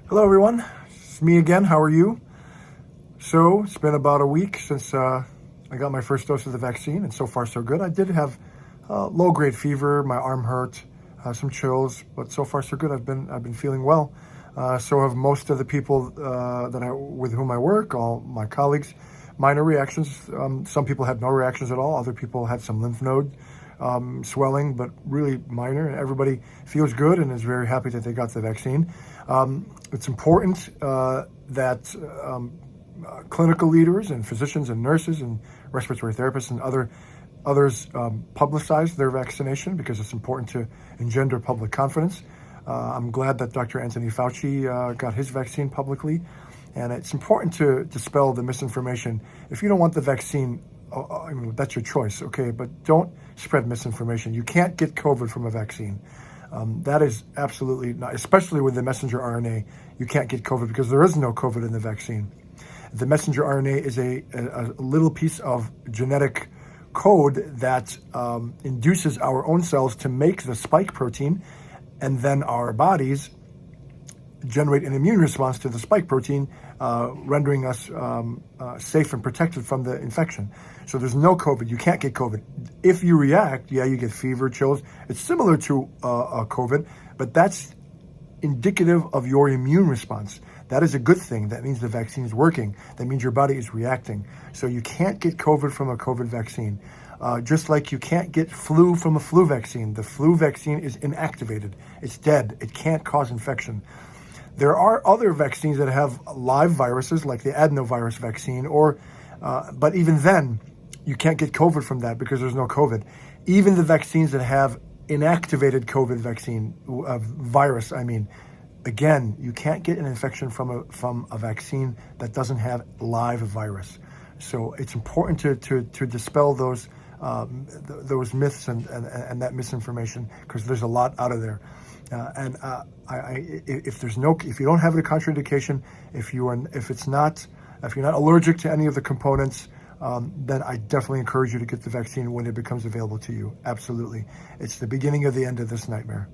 Hello, everyone. It's me again. How are you? So, it's been about a week since I got my first dose of the vaccine, and so far, so good. I did have low-grade fever. My arm hurt, some chills, but so far, so good. I've been feeling well. So have most of the people with whom I work, all my colleagues. Minor reactions. Some people had no reactions at all. Other people had some lymph node swelling, but really minor. Everybody feels good and is very happy that they got the vaccine. It's important that clinical leaders and physicians and nurses and respiratory therapists and others publicize their vaccination because it's important to engender public confidence. I'm glad that Dr. Anthony Fauci got his vaccine publicly, and it's important to dispel the misinformation. If you don't want the vaccine, I mean, that's your choice, okay? But don't spread misinformation. You can't get COVID from a vaccine. That is absolutely not, especially with the messenger RNA. You can't get COVID because there is no COVID in the vaccine. The messenger RNA is a little piece of genetic code that induces our own cells to make the spike protein, and then our bodies generate an immune response to the spike protein, rendering us safe and protected from the infection. So there's no COVID. You can't get COVID. If you react, yeah, you get fever, chills. It's similar to COVID, but that's indicative of your immune response. That is a good thing. That means the vaccine is working. That means your body is reacting. So you can't get COVID from a COVID vaccine. Just like you can't get flu from a flu vaccine. The flu vaccine is inactivated. It's dead. It can't cause infection. There are other vaccines that have live viruses, like the adenovirus vaccine, but even then, you can't get COVID from that because there's no COVID. Even the vaccines that have inactivated COVID vaccine, virus, again, you can't get an infection from a vaccine that doesn't have live virus. So it's important to dispel those myths and that misinformation, because there's a lot out of there. If you don't have the contraindication, if you're not allergic to any of the components, then I definitely encourage you to get the vaccine when it becomes available to you. Absolutely. It's the beginning of the end of this nightmare.